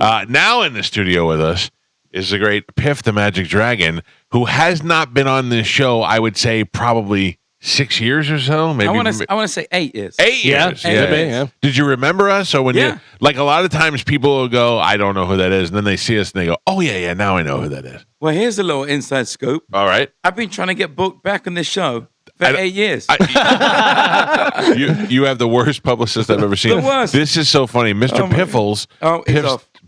Now in the studio with us is the great Piff the Magic Dragon, who has not been on this show, I would say, probably 6 years or so. Maybe I want to say 8 years. 8 years. Yeah. Did you remember us? Or when you like a lot of times people will go, I don't know who that is, and then they see us and they go, oh yeah, now I know who that is. Well, here's a little inside scoop. All right. I've been trying to get booked back on this show for 8 years. You have the worst publicist I've ever seen. The worst. This is so funny. Mr. Piffles,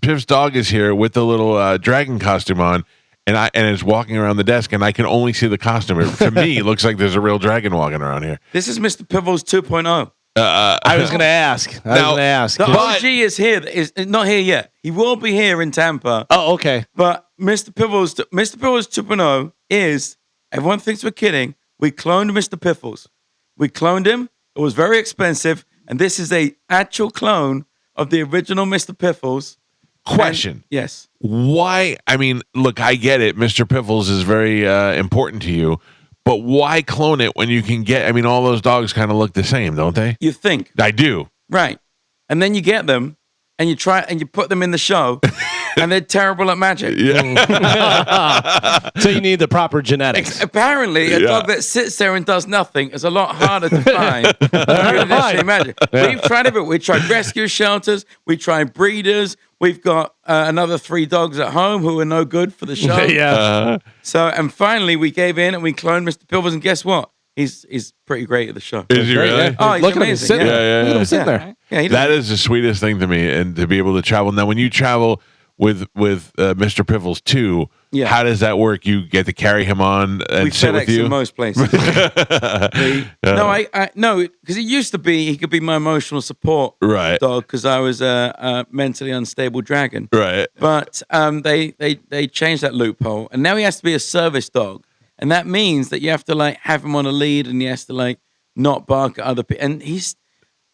Piff's dog is here with the little dragon costume on, and is walking around the desk, and I can only see the costume. To me, it looks like there's a real dragon walking around here. This is Mr. Piffles 2.0. I was going to ask. The OG is here. Is not here yet. He will be here in Tampa. Oh, okay. But Mr. Piffles 2.0 is, everyone thinks we're kidding, we cloned Mr. Piffles. We cloned him. It was very expensive, and this is a actual clone of the original Mr. Piffles. Question. Yes. Why? I mean, look, I get it. Mr. Piffles is very important to you, but why clone it when you can get? I mean, all those dogs kind of look the same, don't they? You think? I do. Right. And then you get them, and you try, and you put them in the show, and they're terrible at magic. Yeah. So you need the proper genetics. Apparently, a dog that sits there and does nothing is a lot harder to find than actually magic. We've tried everything. We tried rescue shelters. We tried breeders. We've got another 3 dogs at home who are no good for the show. So, and finally, we gave in and we cloned Mr. Piffles, and guess what? He's pretty great at the show. Is he really? Yeah. Oh, he's Look amazing. Look at him sitting there. Yeah, that is the sweetest thing to me, and to be able to travel. Now, when you travel with Mr. Piffles too, how does that work? You get to carry him on and we sit with you in most places. No, because it used to be he could be my emotional support dog because I was a mentally unstable dragon. Right. But they changed that loophole, and now he has to be a service dog, and that means that you have to like have him on a lead, and he has to like not bark at other people. And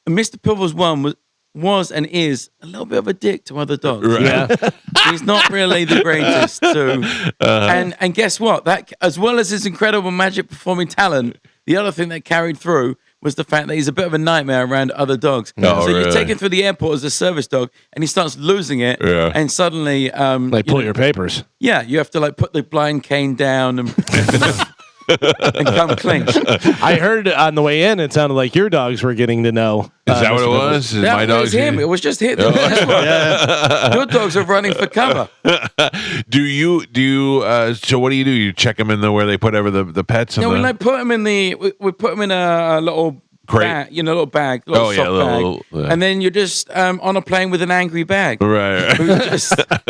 Mr. Piffles was and is a little bit of a dick to other dogs. Right. Yeah. He's not really the greatest. And guess what? That, as well as his incredible magic performing talent, the other thing that carried through was the fact that he's a bit of a nightmare around other dogs. Oh, so really? you take him through the airport as a service dog, and he starts losing it, and suddenly, pull your papers. Yeah, you have to like put the blind cane down and. And come clean. I heard on the way in, it sounded like your dogs were getting to know. Is that what it was? Is my dog's him? It was just him. Your dogs are running for cover. Do you? So what do? You check them in where they put the pets? No, we like put them in we put them in a little crate, bag, little bag, soft bag, and then you're just on a plane with an angry bag. Right.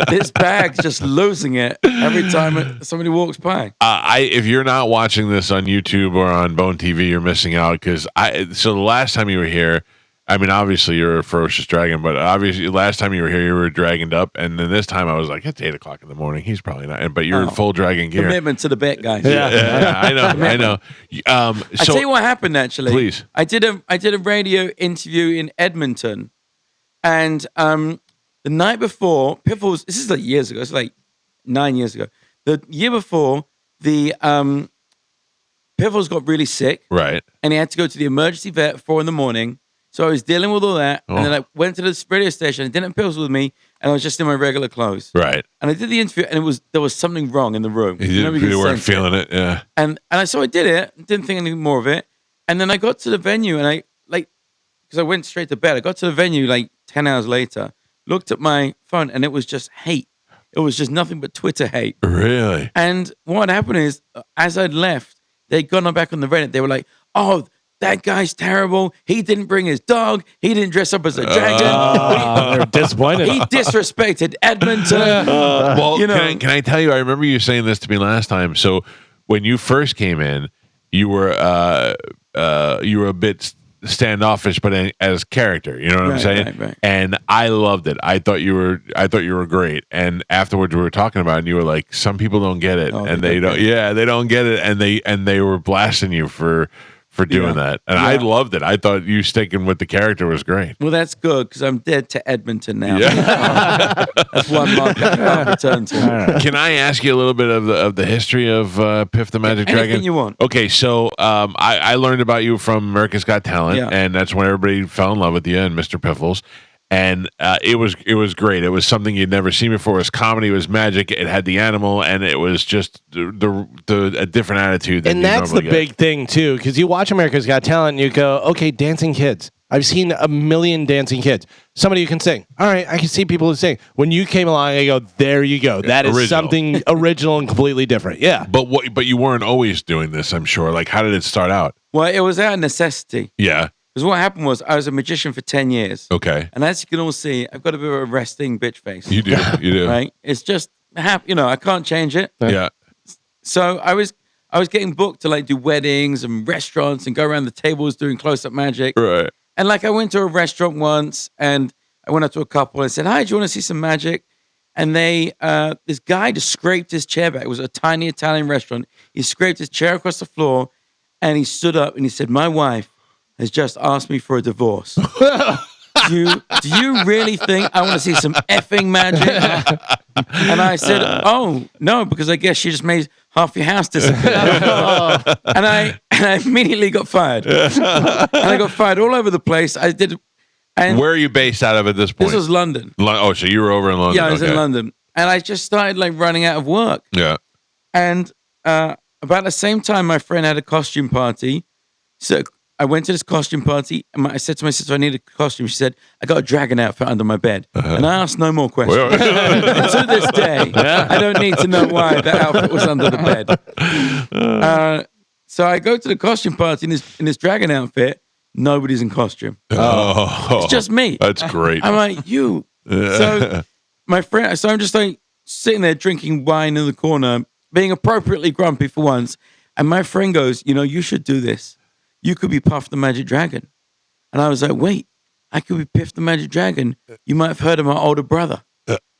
This bag's just losing it every time somebody walks by. If you're not watching this on YouTube or on Bone TV, you're missing out because so the last time you were here, I mean, obviously you're a ferocious dragon, but obviously last time you were here, you were dragoned up, and then this time I was like, it's 8:00 in the morning. He's probably not, but you're in full dragon gear. Commitment to the bet, guys. Yeah, I know. I tell you what happened actually. Please. I did a radio interview in Edmonton, and the night before, Piffles. This is like years ago. It's like 9 years ago. The year before, the Piffles got really sick, right, and he had to go to the emergency vet at 4 a.m. So I was dealing with all that, and then I went to the radio station. I didn't have Piffles with me, and I was just in my regular clothes. Right. And I did the interview, and there was something wrong in the room. You weren't feeling it, yeah. And so I did it. Didn't think anything more of it. And then I got to the venue, and because I went straight to bed. I got to the venue like 10 hours later. Looked at my phone, and it was just hate. It was just nothing but Twitter hate. Really. And what happened is, as I'd left, they'd gone back on the Reddit. They were like, "Oh, that guy's terrible. He didn't bring his dog. He didn't dress up as a dragon. They're disappointed. He disrespected Edmonton." Well, can I tell you? I remember you saying this to me last time. So when you first came in, you were a bit standoffish, but as character. You know what I'm saying? Right. And I loved it. I thought you were great. And afterwards, we were talking about it, and you were like, "Some people don't get it, and they don't. Yeah, they don't get it, and they were blasting you for doing that." And I loved it. I thought you sticking with the character was great. Well, that's good because I'm dead to Edmonton now. Yeah. That's one market I can't return to. Can I ask you a little bit of the history of Piff the Magic Dragon? Anything you want. Okay, so I learned about you from America's Got Talent, and that's when everybody fell in love with you and Mr. Piffles. And it was great. It was something you'd never seen before. It was comedy. It was magic. It had the animal, and it was just a different attitude. Than And that's the big thing too, because you watch America's Got Talent, and you go, okay, dancing kids. I've seen a million dancing kids. Somebody who can sing. All right, I can see people who sing. When you came along, I go, there you go. That is something original and completely different. Yeah. But you weren't always doing this, I'm sure. Like, how did it start out? Well, it was out of necessity. Yeah. Because what happened was I was a magician for 10 years. Okay. And as you can all see, I've got a bit of a resting bitch face. You do. You do. Right? It's just, I can't change it. Yeah. So I was getting booked to like do weddings and restaurants and go around the tables doing close-up magic. Right. And like I went to a restaurant once and I went up to a couple and said, hi, do you want to see some magic? And this guy just scraped his chair back. It was a tiny Italian restaurant. He scraped his chair across the floor and he stood up and he said, my wife has just asked me for a divorce. Do you really think I want to see some effing magic? And I said, oh, no, because I guess she just made half your house disappear. and I immediately got fired. And I got fired all over the place. I did. And where are you based out of at this point? This was London. Oh, so you were over in London. Yeah, I was in London. And I just started like running out of work. Yeah. And about the same time, my friend had a costume party. So I went to this costume party, and I said to my sister, I need a costume. She said, I got a dragon outfit under my bed. And I asked no more questions. And to this day, I don't need to know why that outfit was under the bed. So I go to the costume party in this dragon outfit. Nobody's in costume. Oh. It's just me. That's great. I'm like, you. So my friend, so I'm just like sitting there drinking wine in the corner, being appropriately grumpy for once. And my friend goes, you should do this. You could be Puff the Magic Dragon. And I was like, wait, I could be Piff the Magic Dragon. You might have heard of my older brother,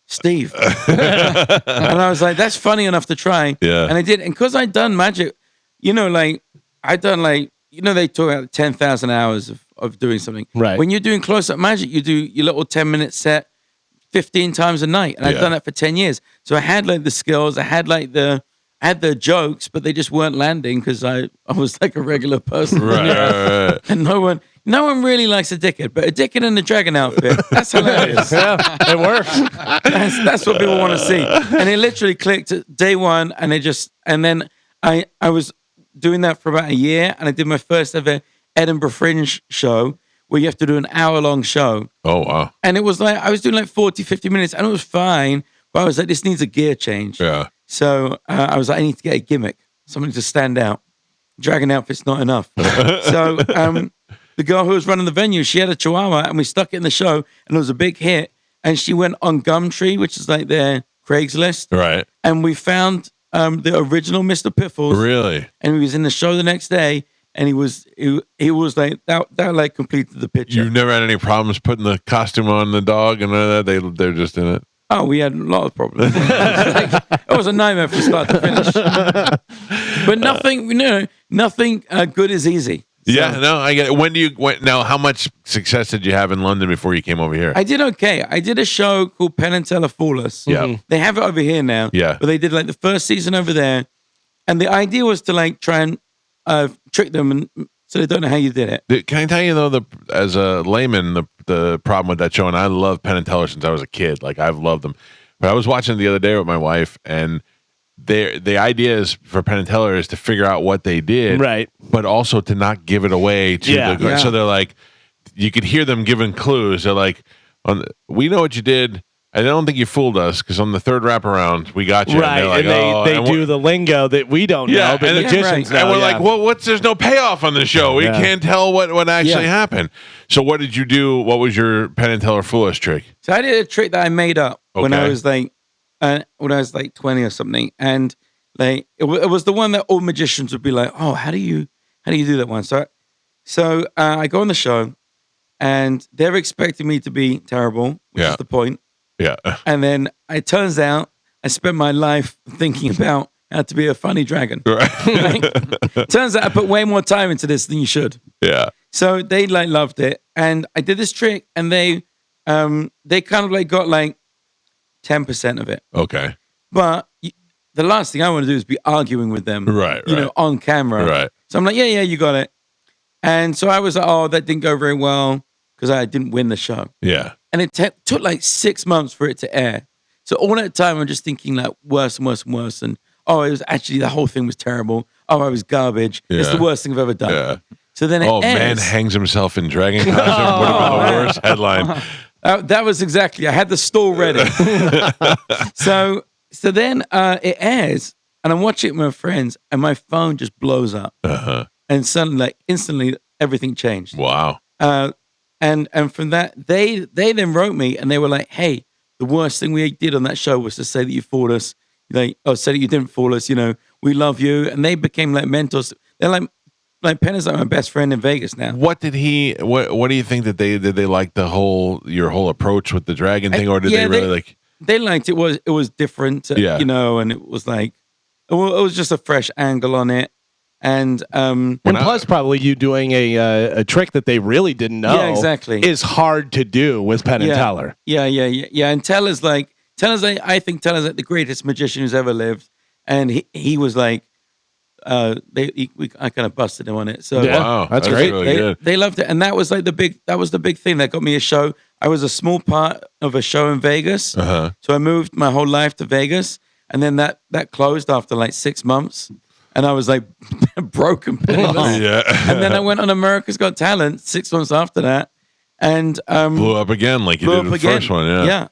Steve. And I was like, that's funny enough to try. Yeah. And I did. And because I'd done magic, they talk about 10,000 hours of doing something. Right. When you're doing close-up magic, you do your little 10-minute set 15 times a night. And I've done that for 10 years. So I had like the skills. I had the jokes, but they just weren't landing because I was like a regular person. Right. And no one really likes a dickhead, but a dickhead in a dragon outfit, that's hilarious. Yeah, it works. That's what people want to see. And it literally clicked at day one, and then I was doing that for about a year, and I did my first ever Edinburgh Fringe show where you have to do an hour-long show. Oh, wow. And it was like, I was doing like 40, 50 minutes, and it was fine, but I was like, this needs a gear change. Yeah. So I was like, I need to get a gimmick, something to stand out. Dragon outfit's not enough. So the girl who was running the venue, she had a chihuahua, and we stuck it in the show, and it was a big hit. And she went on Gumtree, which is like their Craigslist. Right. And we found the original Mr. Piffles. Really? And he was in the show the next day, and he was like that like completed the picture. You've never had any problems putting the costume on the dog and all that? They're just in it? Oh, we had a lot of problems. It was a nightmare from start to finish. But nothing good is easy. So, yeah, no, I get it. Now, how much success did you have in London before you came over here? I did okay. I did a show called Penn and Teller Fool Us. Yeah. They have it over here now. Yeah. But they did like the first season over there. And the idea was to like try and trick them and so they don't know how you did it. Can I tell you though, as a layman, the problem with that show, and I love Penn and Teller since I was a kid. Like I've loved them. But I was watching it the other day with my wife, and the idea is for Penn and Teller is to figure out what they did, Right. But also to not give it away to Yeah. So they're like, you could hear them giving clues. They're like, we know what you did. I don't think you fooled us because on the third wraparound, we got you. Right, And, they're like, and they do the lingo that we don't Yeah, know, but and- magicians know. and we're yeah. like, well, there's no payoff on the show. We Yeah. can't tell what actually happened. So what did you do? What was your Penn and Teller foolish trick? So I did a trick that I made up when I Okay. was like 20 or something. And like it was the one that all magicians would be like, oh, how do you do that one? So I go on the show and they're expecting me to be terrible, which Yeah. is the point. Yeah. And then it turns out I spent my life thinking about how to be a funny dragon. Right. Turns out I put way more time into this than you should. Yeah. So they like loved it. And I did this trick and they kind of like got like 10% of it. Okay. But the last thing I want to do is be arguing with them. Right, You know, on camera. Right. So I'm like, yeah, you got it. And so I was like, oh, that didn't go very well. because I didn't win the show. Yeah. And it took like 6 months for it to air. So all that time, I'm just thinking like worse and worse and worse. And it was actually, the whole thing was terrible. Oh, I was garbage. It's the worst thing I've ever done. Yeah. So then it airs. Man hangs himself in dragon costume. Would have been the worst headline. That was exactly, I had the stall ready. So then it airs, and I'm watching it with my friends, and my phone just blows up. And suddenly, like instantly, everything changed. Wow. And from that, they then wrote me, and they were like, "Hey, the worst thing we did on that show was to say that you fooled us. Say that you didn't fool us. We love you." And they became like mentors. They're like Penn is like my best friend in Vegas now. What did he? What do you think that did they like your whole approach with the dragon thing, or did they really like? They liked it. It was different, and it was like it was just a fresh angle on it. And plus probably you doing a trick that they really didn't know exactly is hard to do with Penn and Teller. Yeah. And Teller's I think Teller's like the greatest magician who's ever lived. And he was like, I kind of busted him on it. So wow, that's great. Really good. They loved it. And that was the big thing that got me a show. I was a small part of a show in Vegas. So I moved my whole life to Vegas. And then that closed after like 6 months. And I was like broken penniless. And then I went on America's Got Talent 6 months after that, and blew up again like you did the first one. Yeah.